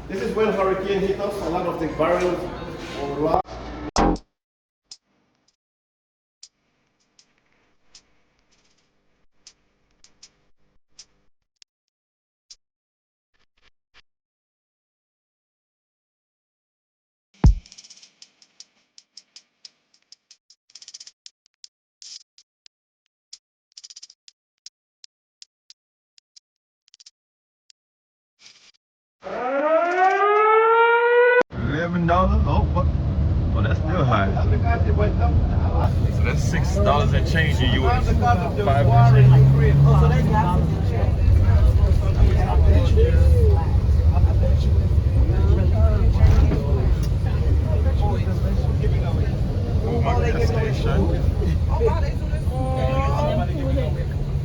This is when hurricane hit us. A lot of the barrels of rock. $11. Oh, what? Oh, that's still high. So that's $6 and change in US. 5 and change. Oh, my gas station.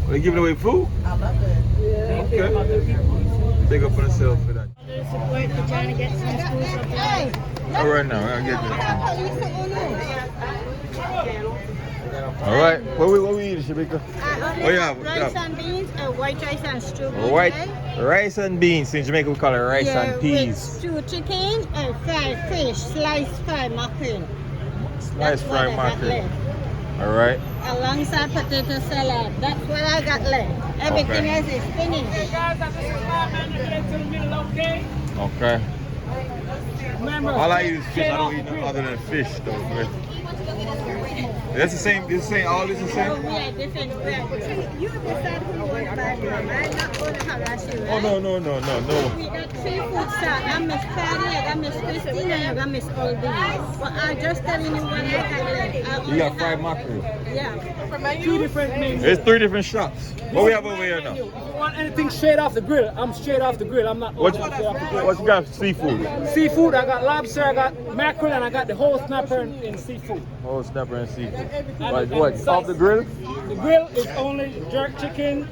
Are they giving away food? I love it. Okay. Take up for themselves for that. Support to trying to get some school supplies. All right, now I'll get that. All right, what we eating, Shabika? Oh yeah, rice and beans, white rice and stew beans. White rice and beans. In Jamaica, we call it rice and peas. With stew chicken, fried fish, sliced fried mackerel. Sliced fried mackerel. All right. Alongside potato salad. That's what I got left. Everything else is finished. Okay. All I eat is fish. I don't eat nothing other than fish, though. Man. That's the same. This same. All this the same. Yeah, different bread. You decide who you want to buy from. I'm not going to harass you, right? Oh no. We got seafood salad. I got Miss Patty, I got Miss Christina, I got Miss Oldie. But I'm just telling you what I got. You got fried mackerel. Yeah. 2 different menus. There's 3 different shops. What we have over here now? If you want anything straight off the grill, I'm straight off the grill. I'm not What straight off the grill. you got? Seafood. Seafood, I got lobster, I got mackerel, and I got the whole snapper in seafood. Oh, snapper and seafood. What? Off the grill? The grill is only jerk chicken,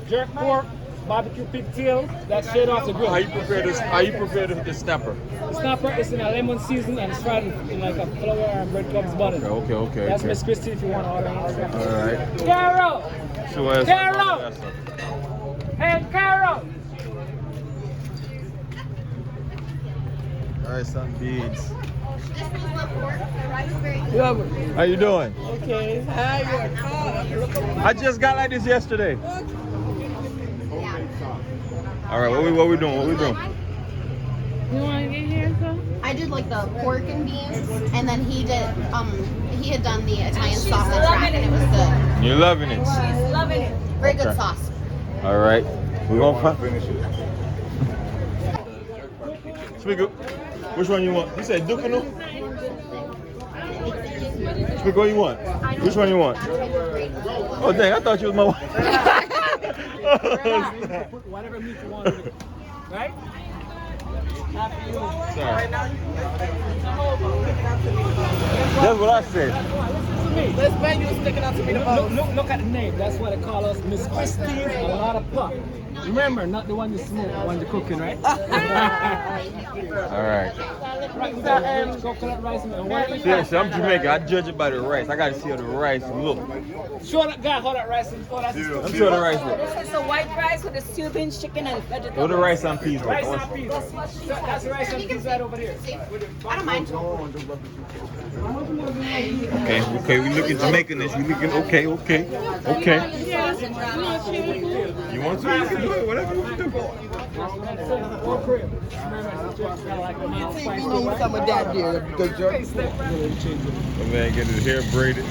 jerk pork, barbecue pigtail. That's straight off the grill. How you prepare this? How you prepare the snapper? The snapper is in a lemon season and it's fried in like a flour and breadcrumbs butter. Okay. That's Miss Christie if you want to order. All right. Carol! Sure. Carol! Hey, Carol! Rice and beans. Yeah. How you doing? Okay. I just got like this yesterday. All right, what we doing? You want to get here, so? I did like the pork and beans, and then he had done the Italian sausage wrap, and it was good. You're loving it. She's loving it. Very good sauce. All right, we're gonna finish it. Speak up. Which one you want? You said Ducano? Speak what you want. Which one you want? Oh dang, I thought you was my wife. Whatever meat you want. Right? Sorry. That's what I said. This menu is sticking out to me the most. Look at the name. That's why they call us Miss Christine and a lot of pop. Remember, not the one you smoke, the one you're cooking, right? All right. We got coconut rice and white. Seriously, I'm Jamaican. I judge it by the rice. I gotta see how the rice look. Show that guy how that rice is. Oh, that's I'm sure the rice look. This is the white rice with the stew beans, chicken, and vegetables. What the rice and peas look? rice and peas. That's the rice and peas right over there. I don't mind. Okay, we looking Jamaican-ish. We looking okay. You want to? You can do it. Whatever you want to do. Some of that there, the jerk. The man getting his hair braided.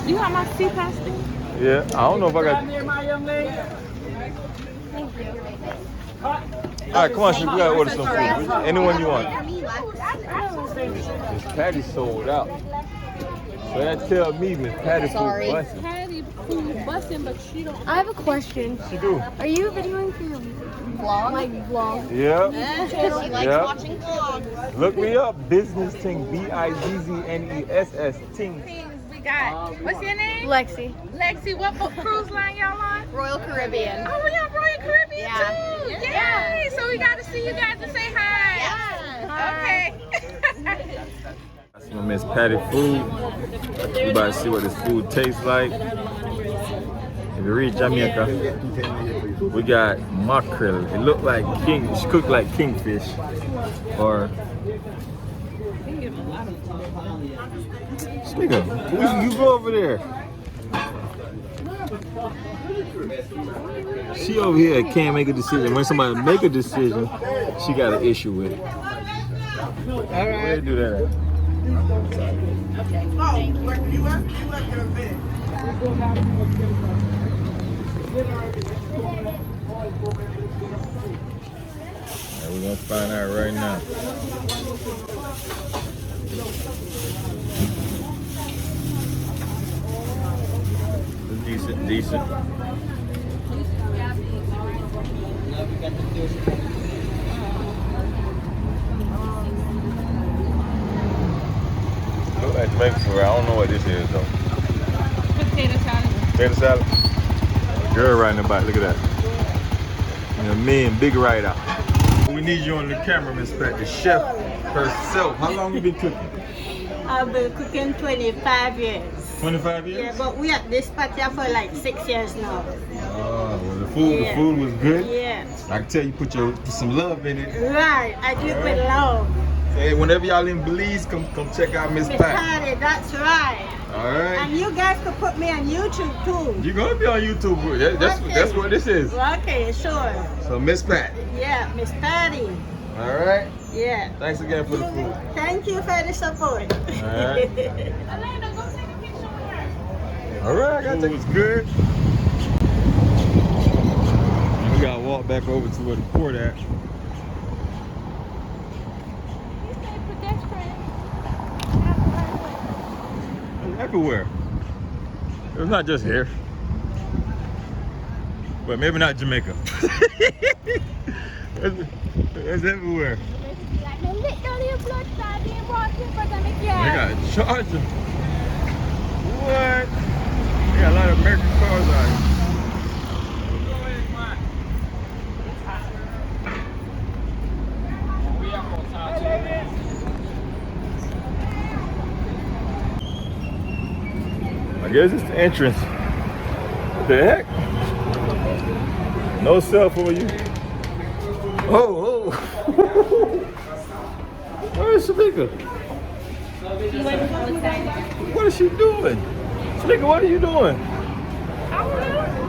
You got my sea pasta? Yeah, I don't know if I got. Here, my young lady. All right, come on, we gotta order some food. Anyone you want. This patty sold out. So that tell me Miss Patty food busting. Patty food busting, but she don't. I have a question. She do. Are you videoing for your vlog? Like vlog? Yeah. She likes watching vlogs. Look me up. Business Ting. BIZZNESS Ting. We got. What's your name? Lexi. Lexi. What cruise line y'all on? Royal Caribbean. Oh, we on Royal Caribbean too. Yeah. Yay! So we got to see you guys to say hi. Okay. That's my Miss Patty food. We about to see what this food tastes like. If you read Jamaica, We got mackerel. It looked like it's cooked like kingfish. Or Sneaker, you go over there. She over here can't make a decision. When somebody make a decision, she got an issue with it. Where they do that at? We're gonna find out right now. Decent. Look like Jamaican food. I don't know what this is though. Potato salad. Potato salad. Girl right in the back. Look at that. And the men, big right out. We need you on the camera, Miss Pat, the chef herself. How long you been cooking? I've been cooking 25 years. 25 years? Yeah, but we at this party for like 6 years now. Oh, well the food was good. Yeah. I can tell you put some love in it. Right, I do it with love. Hey, whenever y'all in Belize, come check out Miss Miss Pat. Patty, that's right. All right. And you guys could put me on YouTube too. You're gonna be on YouTube. That's what this is. Okay, sure. So Miss Pat. Yeah, Miss Patty. All right. Yeah. Thanks again for the food. Thank you for the support. All right. Elena, go take a picture with her. All right. Food was good. And we gotta walk back over to where the port at. Everywhere. It's not just here. But maybe not Jamaica. it's everywhere. They got a charger. What? They got a lot of American cars out here. I guess it's the entrance. What the heck? No cell for you. Oh. Where's Shamika? What is she doing? Shamika, what are you doing? I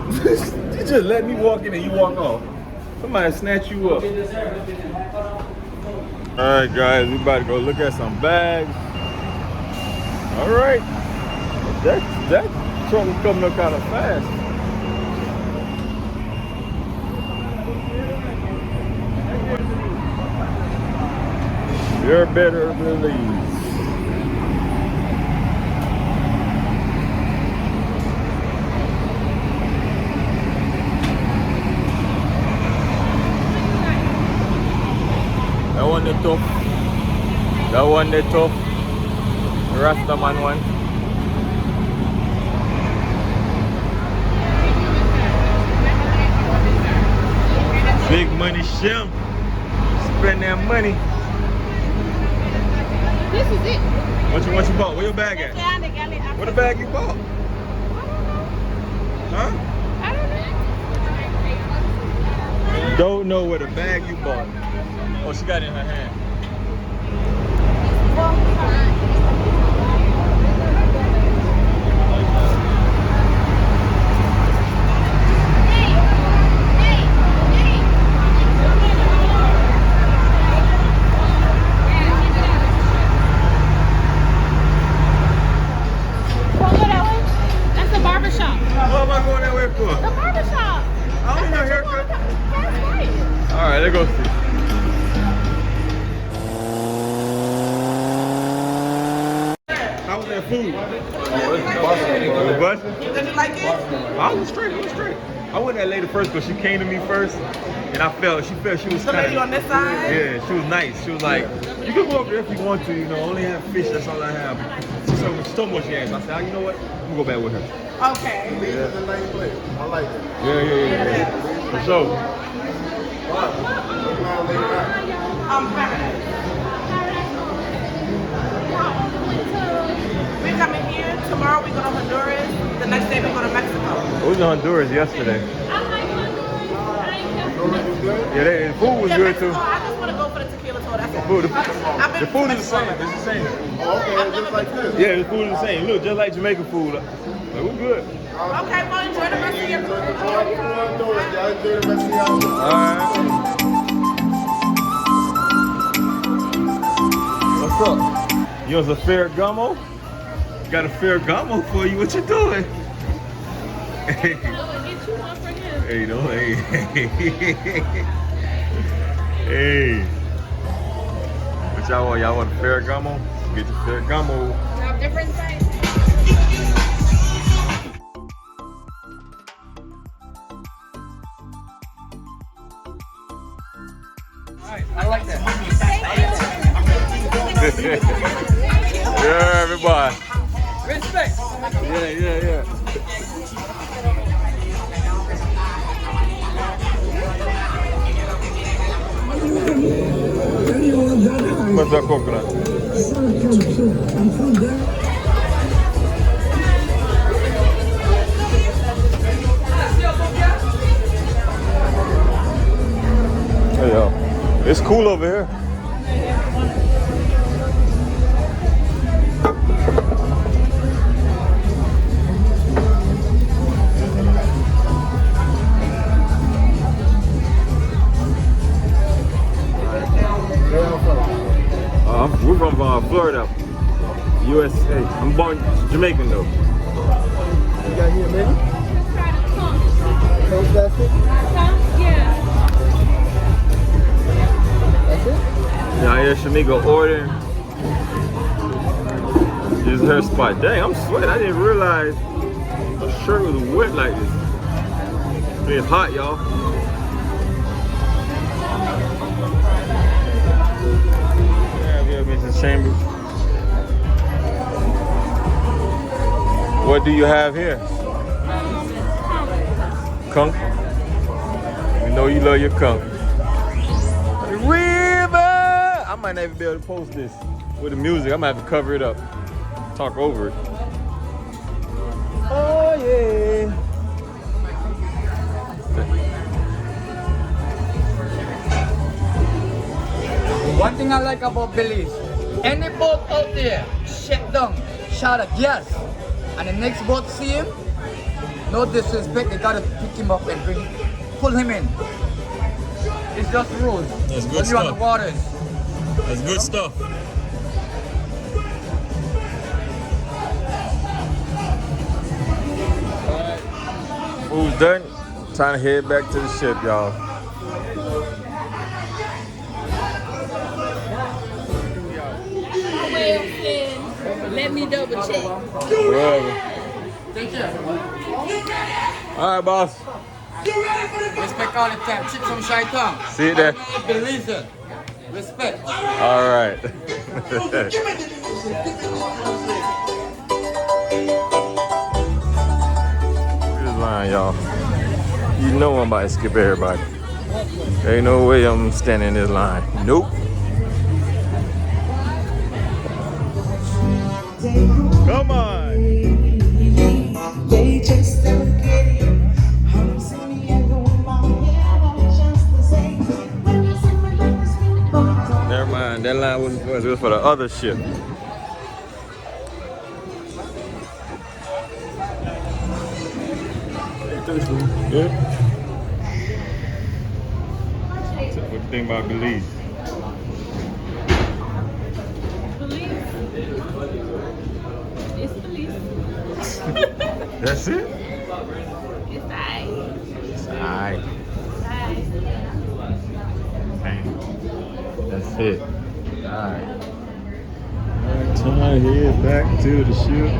don't know. You just let me walk in and you walk off. Somebody snatch you up. Alright guys, we about to go look at some bags. Alright. That truck was coming up kind of fast. You're better Belize. That one the tough. That one the tough. The Rastaman one. Big money Shem. Spend that money. This is it. What you bought? Where your bag at? What the bag you bought? Huh? I don't know. Don't know where the bag you bought. Oh, she got it in her hand. That's the barbershop. What am I going that way for? The barbershop. I don't need no haircut. That's right. All right, let's go see. How was that food? Oh, it's busting. It was busting? Did you like it? I was straight. I went that lady first because she came to me first, and she felt she was The lady on this side? Yeah, she was nice. She was like, you can go up there if you want to, only have fish, that's all I have. She told me what she asked. I said, you know what? I'm gonna go back with her. Okay. Yeah. a nice place. I like it. Yeah. For sure. We're coming here. Tomorrow we go to Honduras. The next day we go to Mexico. I was in Honduras yesterday. Yeah, the food was good too. I just want to go for the tequila tour. That's it. The food is the same. It's the same. Oh, okay, just like this. Yeah, the food is the same. Look, just like Jamaican food. Like, we're good. Okay, well, enjoy the rest of your All right. What's up? You want some Ferragamo? Got a Ferragamo for you. What you doing? Hey, hey, no, hey, hey. What y'all want? Y'all want a Ferragamo? Get your Ferragamo. Have different sizes. I like that. Yeah, everybody. Respect. Yeah. What's that coconut? Hey, yo. It's cool over here. We're from Florida, USA. I'm born Jamaican though. You got here, man? That's it? That's it? Yeah, I hear Shamika ordering. This is her spot. Dang, I'm sweating. I didn't realize the shirt was wet like this. It's hot, y'all. Mrs. Chambers. What do you have here? Kunk. We know you love your kunk. River! I might not even be able to post this with the music. I might have to cover it up. Talk over it. Oh yeah. One thing I like about Belize, any boat out there, shut down, shout a yes. And the next boat see him, no disrespect, they gotta pick him up and pull him in. It's just rules. That's good when stuff. you're on the waters. That's good stuff. Food's done. Time to head back to the ship, y'all. Let me double check. Whatever. Thank you. All right, boss. Respect all the time. Chip some shy tongue. See you there. Belize. Respect. All right. This line, y'all. You know I'm about to skip everybody. There ain't no way I'm standing in this line. Nope. Come on. They just don't get it. I'm sitting here going my head on just the same. When you see my love is really going. Never mind. That line wasn't for us. It was for the other ship. Yeah. So what you think about Belize? It's Belize. That's it? It's alright. It's alright. That's it. Alright. Time to head back to the ship.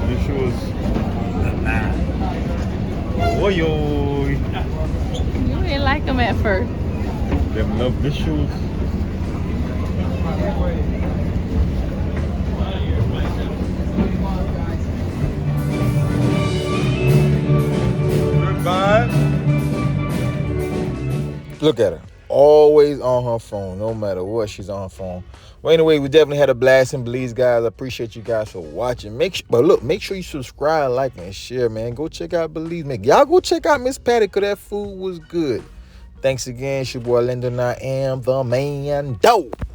Visuals. Oh, yo. You didn't like them at first. Them love visuals. Goodbye. Look at her. Always on her phone. No matter what, she's on her phone. Well, anyway, we definitely had a blast in Belize, guys. I appreciate you guys for watching. Make sure you subscribe, like, and share, man. Go check out Belize. Y'all go check out Miss Patty, because that food was good. Thanks again. It's your boy Lyndon. I am the man. Dope.